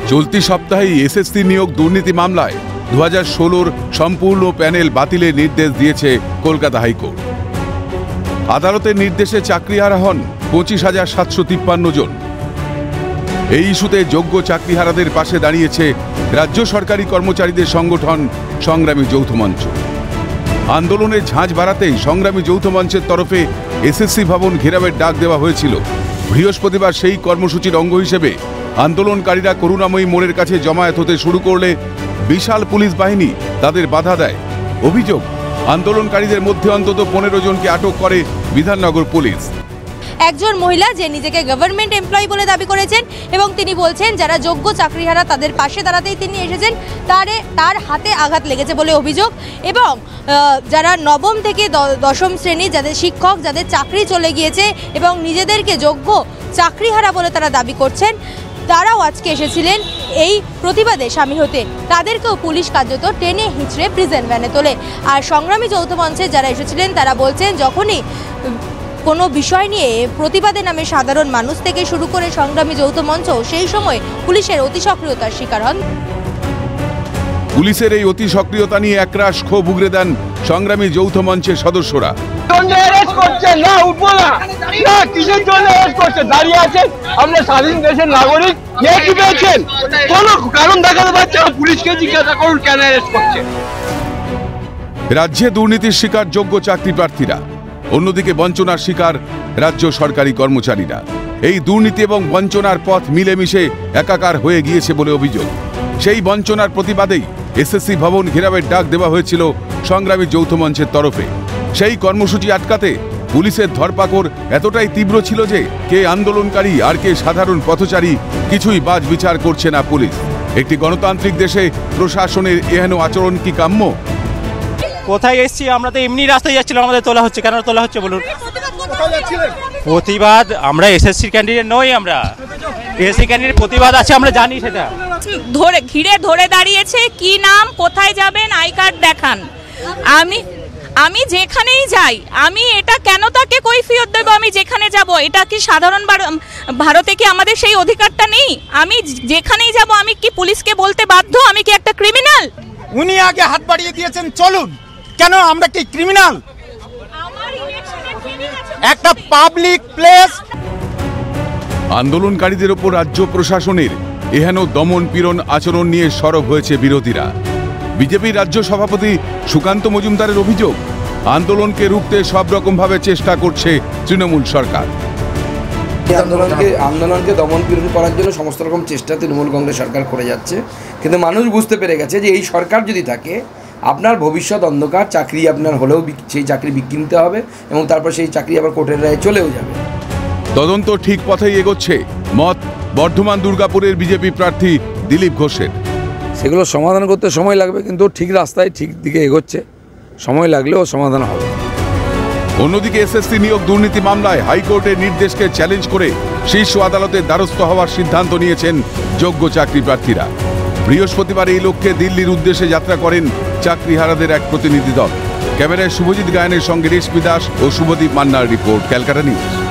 চলতি সপ্তাহে এসএসসি নিয়োগ দুর্নীতি মামলায় 2016 সম্পূর্ণ প্যানেল বাতিলের নির্দেশ দিয়েছে কলকাতা হাইকোর্ট। আদালতের নির্দেশে চাকরিহারা হন 25,753 জন। এই ইস্যুতে যোগ্য চাকরিহারাদের পাশে দাঁড়িয়েছে রাজ্য সরকারি কর্মচারীদের সংগঠন সংগ্রামী যৌথ মঞ্চ। আন্দোলনের ঝাঁঝ বাড়াতেই সংগ্রামী যৌথ মঞ্চের তরফে এসএসসি ভবন ঘেরাওয়ের ডাক দেওয়া হয়েছিল। বৃহস্পতিবার সেই কর্মসূচির অঙ্গ হিসেবে আন্দোলনকারীরা করুণাময়ী মোড়ের কাছে জমায়েত হতে শুরু করলে বিশাল পুলিশ বাহিনী তাদের বাধা দেয়। অভিযোগ, আন্দোলনকারীদের মধ্যে অন্তত 15 জনকে আটক করে বিধাননগর পুলিশ। একজন মহিলা যে নিজেকে গভর্নমেন্ট এমপ্লয়ি বলে দাবি করেছেন এবং তিনি বলছেন যারা যোগ্য চাকরিহারা তাদের পাশে দাঁড়াতেই তিনি এসেছেন, তার হাতে আঘাত লেগেছে বলে অভিযোগ। এবং যারা নবম থেকে দশম শ্রেণী যাদের শিক্ষক, যাদের চাকরি চলে গিয়েছে এবং নিজেদেরকে যোগ্য চাকরিহারা বলে তারা দাবি করছেন, তারাও আজকে এসেছিলেন এই প্রতিবাদে সামিল হতে। তাদেরকেও পুলিশ কার্যত টেনে হিঁচড়ে প্রিজেন্ট ভ্যানে তোলে। আর সংগ্রামী যৌথ মঞ্চে যারা এসেছিলেন তারা বলছেন যখনই কোনো বিষয় নিয়ে প্রতিবাদে নামে সাধারণ মানুষ থেকে শুরু করে সংগ্রামী যৌথ মঞ্চ সেই সময় পুলিশের অতি সক্রিয়তার শিকার হন। পুলিশের এই অতি সক্রিয়তা নিয়ে একরাশ ক্ষোভ উগরে দেন সংগ্রামী যৌথ মঞ্চের সদস্যরা। দাঁড়িয়ে আছেন, আমরা স্বাধীন দেশের নাগরিক, কোনো কারণ দেখাতে পারছে না, পুলিশকে জিজ্ঞাসা করুন কেন অ্যারেস্ট করছে। রাজ্যে দুর্নীতির শিকার যোগ্য চাকরি প্রার্থীরা, অন্যদিকে বঞ্চনার শিকার রাজ্য সরকারি কর্মচারীরা। এই দুর্নীতি এবং বঞ্চনার পথ মিলেমিশে একাকার হয়ে গিয়েছে বলে অভিযোগ। সেই বঞ্চনার প্রতিবাদেই এসএসসি ভবন ঘেরাওয়ের ডাক দেওয়া হয়েছিল সংগ্রামী যৌথ মঞ্চের তরফে। সেই কর্মসূচি আটকাতে পুলিশের ধরপাকড় এতটাই তীব্র ছিল যে কে আন্দোলনকারী আর কে সাধারণ পথচারী কিছুই বাজ বিচার করছে না পুলিশ। একটি গণতান্ত্রিক দেশে প্রশাসনের এহেন আচরণ কি কাম্য? কোথায় এসছি? আমরা তো এমনি রাস্তায় যাচ্ছিলাম, আমাদের তোলা হচ্ছে। কেন তোলা হচ্ছে বলুন? প্রতিবাদ, আমরা এসএসসি ক্যান্ডিডেট নই, আমরা এসএসসি ক্যান্ডিডেট প্রতিবাদ আছে, আমরা জানি সেটা। ঘিরে ধরে দাঁড়িয়েছে, কি নাম, কোথায় যাবেন, আই কার্ড দেখান। আমি যেখানেই যাই, আমি এটা কেন তাকে কৈফিয়ত দেব? আমি যেখানে যাব, এটা কি সাধারণ ভারতে কি আমাদের সেই অধিকারটা নেই? আমি যেখানেই যাব আমি কি পুলিশকে বলতে বাধ্য আমি কি একটা ক্রিমিনাল? উনি আগে হাত বাড়িয়ে দিয়েছেন, চলুন। কেন আমরা কি ক্রিমিনাল? একটা পাবলিক প্লেস। আন্দোলনকারীদের ওপর রাজ্য প্রশাসনের এহেন দমন পীড়ন আচরণ নিয়ে সরব হয়েছে বিরোধীরা। বিজেপির রাজ্য সভাপতি সুকান্ত মজুমদারের অভিযোগ, আন্দোলনকে রুখতে সব রকম ভাবে চেষ্টা করছে তৃণমূল সরকার। আন্দোলনকে দমন পীড়ন করার জন্য সমস্ত রকম চেষ্টা তৃণমূল কংগ্রেস সরকার করে যাচ্ছে, কিন্তু মানুষ বুঝতে পেরে গেছে যে এই সরকার যদি থাকে আপনার ভবিষ্যৎ অন্ধকার। চাকরি আপনার হলেও সেই চাকরি বিক্রি নিতে হবে এবং তারপর সেই চাকরি আবার কোর্টের রায়ে চলেও যাবে। তদন্ত ঠিক পথেই এগোচ্ছে মত বর্ধমান দুর্গাপুরের বিজেপি প্রার্থী দিলীপ ঘোষের। সেগুলো সমাধান করতে সময় লাগবে, কিন্তু ঠিক রাস্তায় ঠিক দিকে এগোচ্ছে, সময় লাগলেও সমাধান হবে। অন্যদিকে এসএসসি নিয়োগ দুর্নীতি মামলায় হাইকোর্টের নির্দেশকে চ্যালেঞ্জ করে শীর্ষ আদালতের দ্বারস্থ হওয়ার সিদ্ধান্ত নিয়েছেন যোগ্য চাকরি প্রার্থীরা। বৃহস্পতিবার এই লক্ষ্যে দিল্লির উদ্দেশ্যে যাত্রা করেন চাকরিহারাদের এক প্রতিনিধি দল। ক্যামেরায় শুভজিৎ গায়নের সঙ্গে রেশমি দাস ও শুভদীপ মান্নার রিপোর্ট, ক্যালকাটা নিউজ।